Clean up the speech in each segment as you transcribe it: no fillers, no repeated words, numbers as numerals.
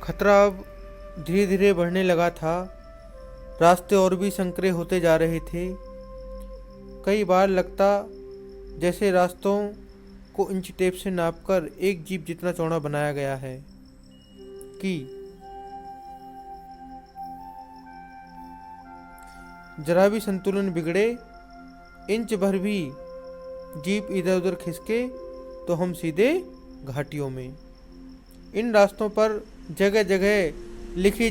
खतरा अब धीरे धीरे बढ़ने लगा था। रास्ते और भी संकरे होते जा रहे थे। कई बार लगता जैसे रास्तों को इंच टेप से नापकर एक जीप जितना चौड़ा बनाया गया है कि जरा भी संतुलन बिगड़े, इंच भर भी जीप इधर उधर खिसके तो हम सीधे घाटियों में। इन रास्तों पर जगह जगह लिखी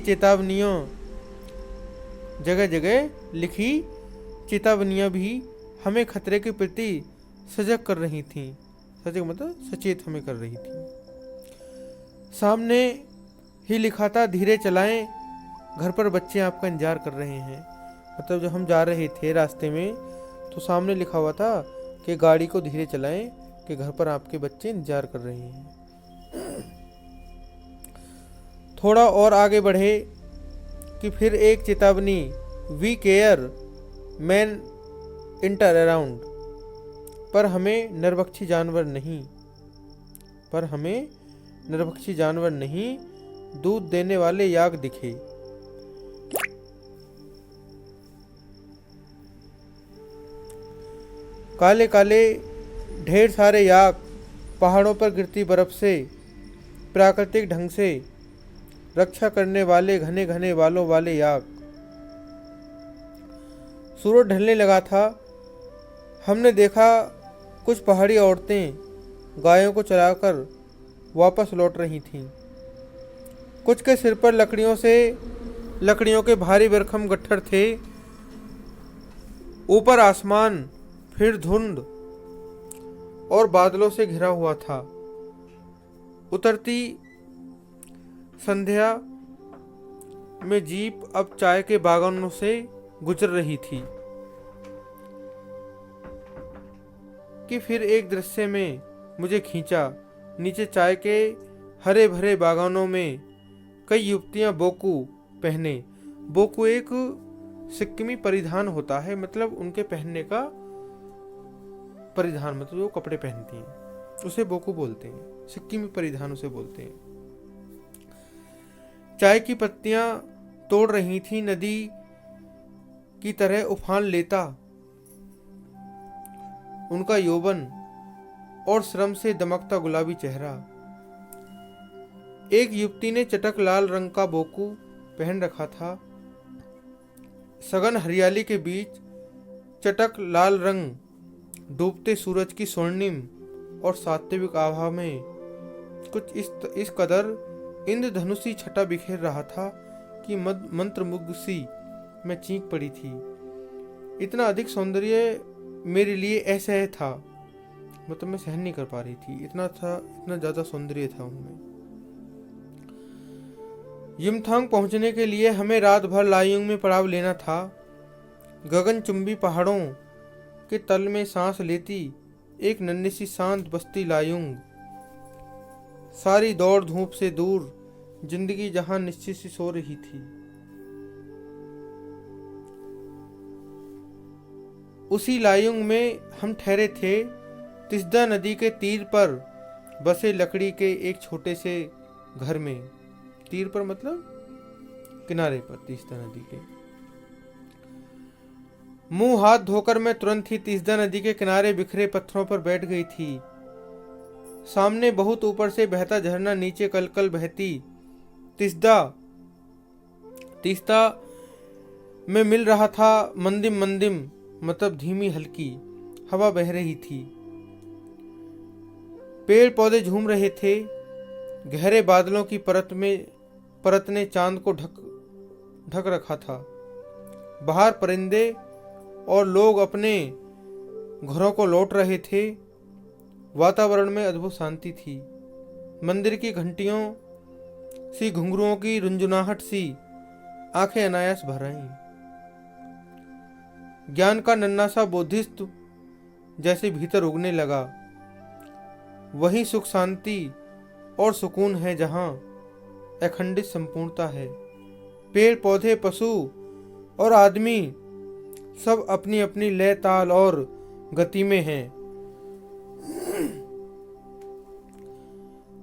चेतावनियां भी हमें खतरे के प्रति सजग कर रही थीं। सजग मतलब सचेत हमें कर रही थी। सामने ही लिखा था, धीरे चलाएं, घर पर बच्चे आपका इंतजार कर रहे हैं। मतलब जब हम जा रहे थे रास्ते में तो सामने लिखा हुआ था कि गाड़ी को धीरे चलाएं कि घर पर आपके बच्चे इंतजार कर रहे हैं। थोड़ा और आगे बढ़े कि फिर एक चेतावनी, beware man eater around. पर हमें नरभक्षी जानवर नहीं दूध देने वाले याक दिखे। काले काले ढेर सारे याक, पहाड़ों पर गिरती बर्फ से प्राकृतिक ढंग से रक्षा करने वाले घने घने बालों वाले याक। सूरज ढलने लगा था। हमने देखा कुछ पहाड़ी औरतें गायों को चराकर वापस लौट रही थीं। कुछ के सिर पर लकड़ियों के भारी भरकम गट्ठर थे। ऊपर आसमान फिर धुंध और बादलों से घिरा हुआ था। उतरती संध्या में जीप अब चाय के बागानों से गुजर रही थी कि फिर एक दृश्य में मुझे खींचा। नीचे चाय के हरे भरे बागानों में कई युवतियां बोकू पहने। बोकू एक सिक्किमी परिधान होता है, मतलब उनके पहनने का परिधान, मतलब जो कपड़े पहनती हैं उसे बोकू बोलते हैं। सिक्किमी परिधान उसे बोलते हैं। चाय की पत्तियां तोड़ रही थी। नदी की तरह उफान लेता उनका यौवन और श्रम से दमकता गुलाबी चेहरा। एक युवती ने चटक लाल रंग का बोकू पहन रखा था। सघन हरियाली के बीच चटक लाल रंग डूबते सूरज की स्वर्णिम और सात्विक आभा में कुछ इस कदर इंद्रधनुषी छटा बिखेर रहा था कि मंत्रमुग्ध सी मैं चीख पड़ी थी। इतना अधिक सौंदर्य मेरे लिए असह्य था, मतलब मैं सहन नहीं कर पा रही थी। इतना ज्यादा सौंदर्य था उनमें। यमथांग पहुंचने के लिए हमें रात भर लायुंग में पड़ाव लेना था। गगनचुंबी पहाड़ों के तल में सांस लेती एक नन्ही सी शांत बस्ती लायुंग। सारी दौड़ धूप से दूर जिंदगी जहां निश्चित सी सो रही थी। उसी लायुंग में हम ठहरे थे, तिस्दा नदी के तीर पर बसे लकड़ी के एक छोटे से घर में। तीर पर मतलब किनारे पर, तिस्दा नदी के। मुंह हाथ धोकर मैं तुरंत ही तिस्दा नदी के किनारे बिखरे पत्थरों पर बैठ गई थी। सामने बहुत ऊपर से बहता झरना, नीचे कलकल बहती तीस्ता में मिल रहा था। मंदिम मंदिम मतलब धीमी हल्की हवा बह रही थी। पेड़ पौधे झूम रहे थे। गहरे बादलों की परत ने चांद को ढक रखा था। बाहर परिंदे और लोग अपने घरों को लौट रहे थे। वातावरण में अद्भुत शांति थी। मंदिर की घंटियों सी घुंघरुओं की रुंझुनाहट सी आंखें अनायास भर आईं। ज्ञान का नन्हा सा बोधिस्त्व जैसे भीतर उगने लगा। वही सुख शांति और सुकून है जहां अखंडित संपूर्णता है। पेड़ पौधे, पशु और आदमी सब अपनी अपनी लय, ताल और गति में हैं।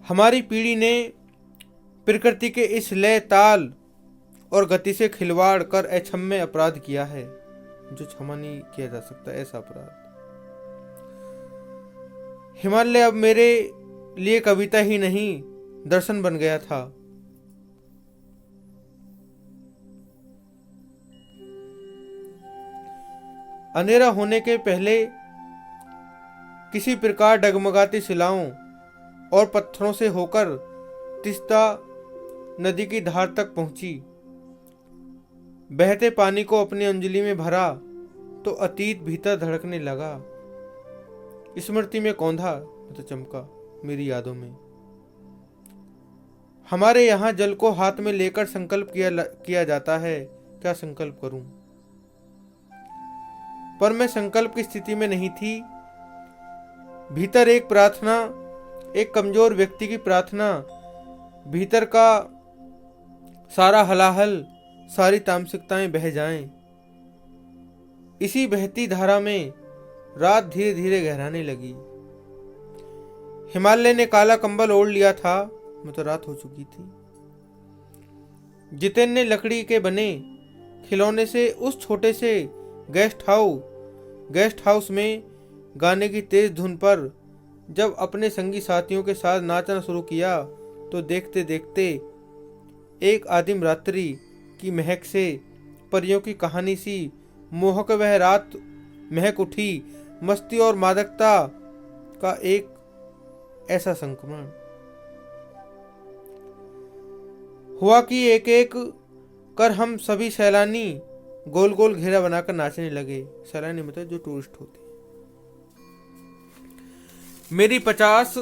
हमारी पीढ़ी ने प्रकृति के इस लय, ताल और गति से खिलवाड़ कर अक्षम्य अपराध किया है, जो क्षमा नहीं किया जा सकता, ऐसा अपराध। हिमालय अब मेरे लिए कविता ही नहीं, दर्शन बन गया था। अंधेरा होने के पहले किसी प्रकार डगमगाती शिलाओं और पत्थरों से होकर तीस्ता नदी की धार तक पहुंची। बहते पानी को अपनी अंजलि में भरा तो अतीत भीतर धड़कने लगा। स्मृति में कौंधा तो चमका मेरी यादों में। हमारे यहाँ जल को हाथ में लेकर संकल्प किया जाता है। क्या संकल्प करूं? पर मैं संकल्प की स्थिति में नहीं थी। भीतर एक प्रार्थना, एक कमजोर व्यक्ति की प्रार्थना, भीतर का सारा हलाहल, सारी तामसिकताएं बह जाएं। इसी बहती धारा में रात धीरे धीरे गहराने लगी। हिमालय ने काला कंबल ओढ़ लिया था, मतलब रात हो चुकी थी। जितेन ने लकड़ी के बने खिलौने से उस छोटे से गेस्ट हाउस में गाने की तेज धुन पर जब अपने संगी साथियों के साथ नाचना शुरू किया तो देखते देखते एक आदिम रात्रि की महक से परियों की कहानी सी मोहक वह रात महक उठी। मस्ती और मादकता का एक ऐसा संक्रमण हुआ कि एक एक कर हम सभी सैलानी गोल गोल घेरा बनाकर नाचने लगे। सैलानी मतलब जो टूरिस्ट होते। मेरी 50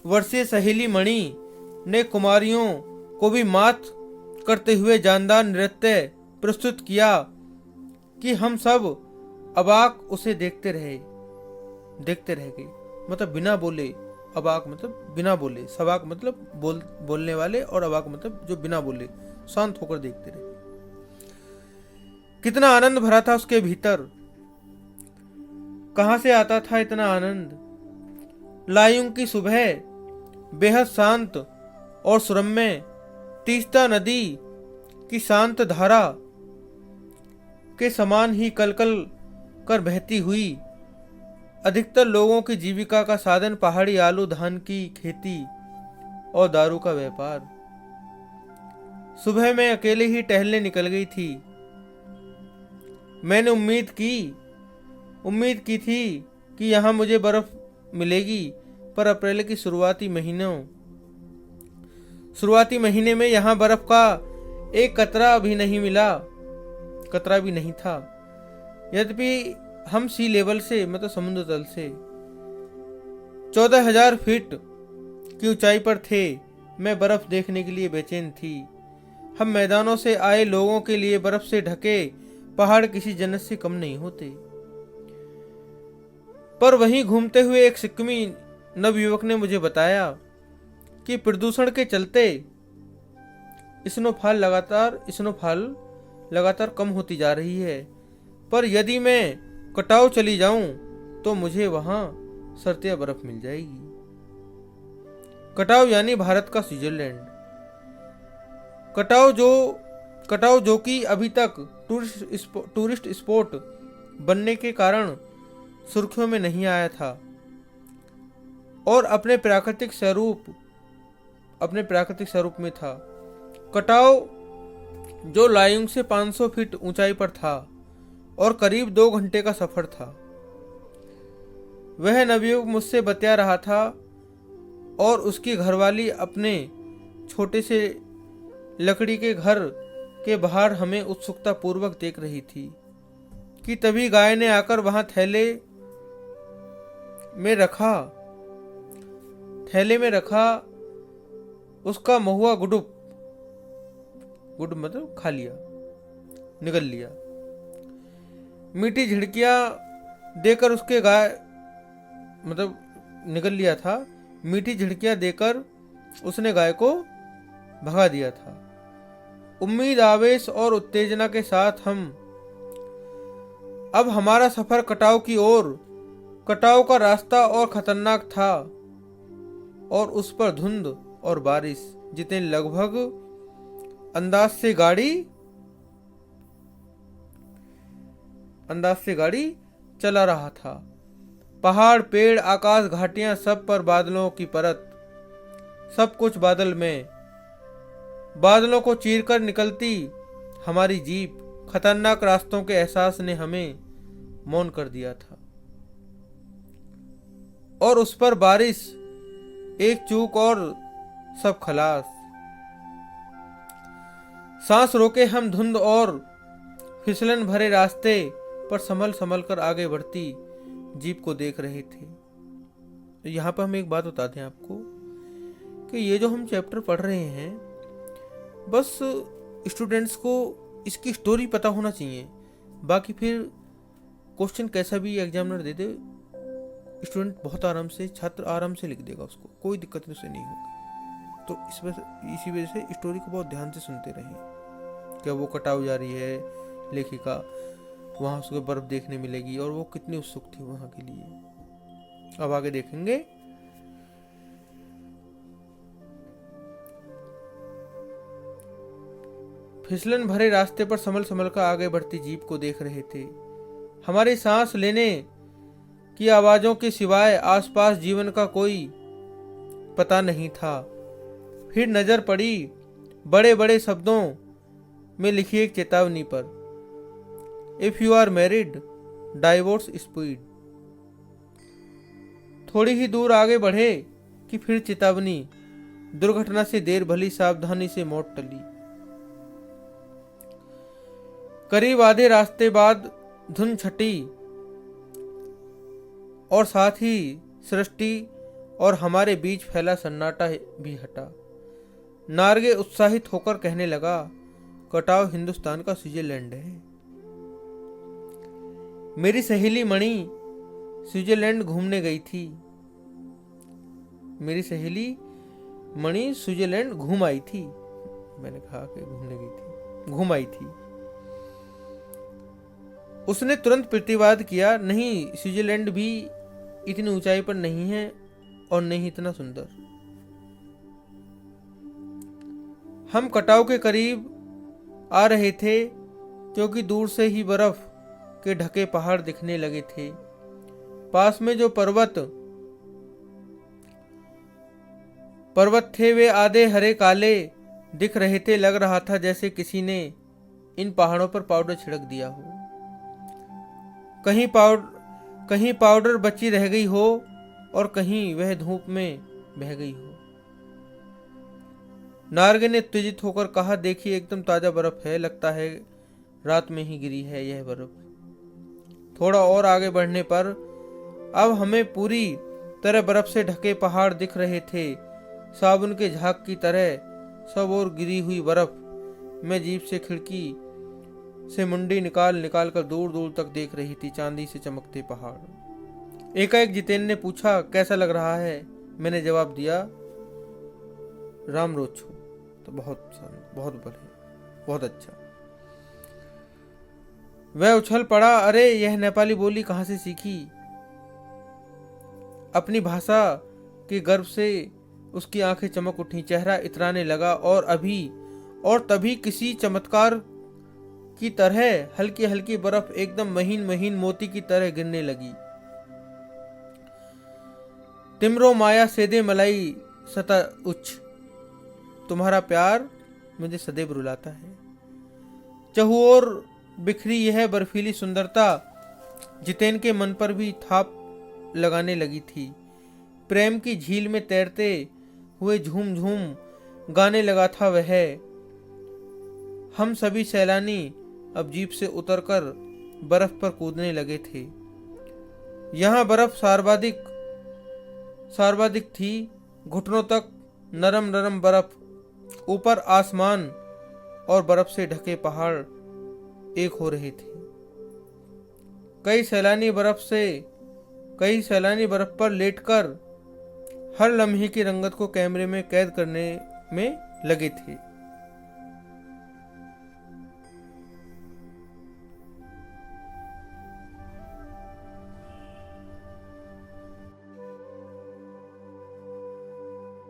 वर्षीय सहेली मणि ने कुमारियों को भी मात करते हुए जानदार नृत्य प्रस्तुत किया कि हम सब अबाक उसे देखते रह गए। मतलब बिना बोले, अबाक मतलब बिना बोले, सबाक मतलब बोलने वाले, और अबाक मतलब जो बिना बोले शांत होकर देखते रहे। कितना आनंद भरा था उसके भीतर। कहां से आता था इतना आनंद? लायुंग की सुबह बेहद शांत और सुरम्य, तीस्ता नदी की शांत धारा के समान ही कलकल कर बहती हुई। अधिकतर लोगों की जीविका का साधन पहाड़ी आलू, धान की खेती और दारू का व्यापार। सुबह मैं अकेले ही टहलने निकल गई थी। मैंने उम्मीद की थी कि यहाँ मुझे बर्फ मिलेगी, पर अप्रैल की शुरुआती महीने में यहाँ बर्फ का एक कतरा भी नहीं था। यद्यपि हम सी लेवल से, मतलब समुद्र तल से 14,000 फीट की ऊंचाई पर थे। मैं बर्फ देखने के लिए बेचैन थी। हम मैदानों से आए लोगों के लिए बर्फ से ढके पहाड़ किसी जन्नत से कम नहीं होते। पर वहीं घूमते हुए एक सिक्किमी नवयुवक ने मुझे बताया कि प्रदूषण के चलते स्नोफॉल लगातार कम होती जा रही है। पर यदि मैं कटाव चली जाऊं तो मुझे वहां सर्दियां बर्फ मिल जाएगी। कटाव यानी भारत का स्विट्जरलैंड। कटाव जो कि अभी तक टूरिस्ट स्पॉट बनने के कारण सुर्खियों में नहीं आया था और अपने प्राकृतिक स्वरूप में था। कटाव जो लायुंग से 500 फीट ऊंचाई पर था और करीब 2 घंटे का सफर था। वह नवयुवक मुझसे बतिया रहा था और उसकी घरवाली अपने छोटे से लकड़ी के घर के बाहर हमें उत्सुकता पूर्वक देख रही थी कि तभी गाय ने आकर वहां थैले में रखा उसका महुआ गुड मतलब खा लिया, निगल लिया। मीठी झिड़कियां देकर उसके गाय मतलब निगल लिया था। मीठी झिड़कियां देकर उसने गाय को भगा दिया था। उम्मीद, आवेश और उत्तेजना के साथ अब हमारा सफर कटाव की ओर। कटाव का रास्ता और खतरनाक था और उस पर धुंध और बारिश। जितेन लगभग अंदाज से गाड़ी चला रहा था। पहाड़, पेड़, आकाश, घाटियां, सब पर बादलों की परत, सब कुछ बादल में। बादलों को चीरकर निकलती हमारी जीप, खतरनाक रास्तों के एहसास ने हमें मौन कर दिया था। और उस पर बारिश, एक चूक और सब खलास। सांस रोके हम धुंध और फिसलन भरे रास्ते पर संभल संभल कर आगे बढ़ती जीप को देख रहे थे। तो यहाँ पर हम एक बात बता दें आपको कि ये जो हम चैप्टर पढ़ रहे हैं, बस स्टूडेंट्स को इसकी स्टोरी पता होना चाहिए। बाकी फिर क्वेश्चन कैसा भी एग्जामिनर दे दे, स्टूडेंट बहुत आराम से, छात्र आराम से लिख देगा, उसको कोई दिक्कत उससे नहीं होगी। तो इसी वजह से स्टोरी को बहुत ध्यान से सुनते रहें। क्या वो कटाव जा रही है लेखिका, वहाँ उसको बर्फ देखने मिलेगी और वो कितनी उत्सुक थी वहाँ के लिए। अब आगे देखेंगे। फिसलन भरे रास्ते पर संभल संभल कर आगे बढ़ती जीप को देख रहे थे। हमारी सांस लेने की आवाजों के सिवाय आसपास जीवन का कोई पता नहीं था। फिर नजर पड़ी बड़े बड़े शब्दों में लिखी एक चेतावनी पर, if you are married, divorce speed. थोड़ी ही दूर आगे बढ़े कि फिर चेतावनी, दुर्घटना से देर भली, सावधानी से मौत टली। करीब आधे रास्ते बाद धुन छटी और साथ ही सृष्टि और हमारे बीच फैला सन्नाटा भी हटा। नार्गे उत्साहित होकर कहने लगा, कटाव हिंदुस्तान का स्विट्जरलैंड है। मेरी सहेली मणि स्विट्जरलैंड घूमने गई थी। मेरी सहेली मणि स्विट्जरलैंड घूम आई थी। मैंने कहा कि घूमने गई थी, घूम आई थी। उसने तुरंत प्रतिवाद किया, नहीं, स्विट्जरलैंड भी इतनी ऊंचाई पर नहीं है और नहीं इतना सुंदर। हम कटाव के करीब आ रहे थे क्योंकि दूर से ही बर्फ के ढके पहाड़ दिखने लगे थे। पास में जो पर्वत थे वे आधे हरे काले दिख रहे थे। लग रहा था जैसे किसी ने इन पहाड़ों पर पाउडर छिड़क दिया हो। कहीं पाउडर बची रह गई हो और कहीं वह धूप में बह गई हो। नार्गे ने उत्तेजित होकर कहा, देखिए एकदम ताजा बर्फ है, लगता है रात में ही गिरी है यह बर्फ। थोड़ा और आगे बढ़ने पर अब हमें पूरी तरह बर्फ से ढके पहाड़ दिख रहे थे, साबुन के झाग की तरह सब और गिरी हुई बर्फ। मैं जीप से खिड़की से मुंडी निकाल कर दूर दूर तक देख रही थी चांदी से चमकते पहाड़। एकाएक जितेन ने पूछा, कैसा लग रहा है? मैंने जवाब दिया, राम रोचो, तो बहुत बढ़िया, बहुत अच्छा। वह उछल पड़ा, अरे यह नेपाली बोली कहाँ से सीखी? अपनी भाषा के गर्व से उसकी आंखें चमक उठी, चेहरा इतराने लगा और तभी किसी चमत्कार की तरह हल्की हल्की बर्फ एकदम महीन महीन मोती की तरह गिरने लगी। तिमरो माया सेदे मलाई सता उच्च, तुम्हारा प्यार मुझे सदैव रुलाता है। चहुओर बिखरी यह बर्फीली सुंदरता जितेन के मन पर भी थाप लगाने लगी थी। प्रेम की झील में तैरते हुए झूम झूम गाने लगा था वह। हम सभी सैलानी अब जीप से उतरकर बर्फ पर कूदने लगे थे। यहाँ बर्फ सर्वाधिक थी, घुटनों तक नरम नरम बर्फ, ऊपर आसमान और बर्फ से ढके पहाड़ एक हो रहे थे। कई सैलानी बर्फ पर लेटकर हर लम्हे की रंगत को कैमरे में कैद करने में लगे थे।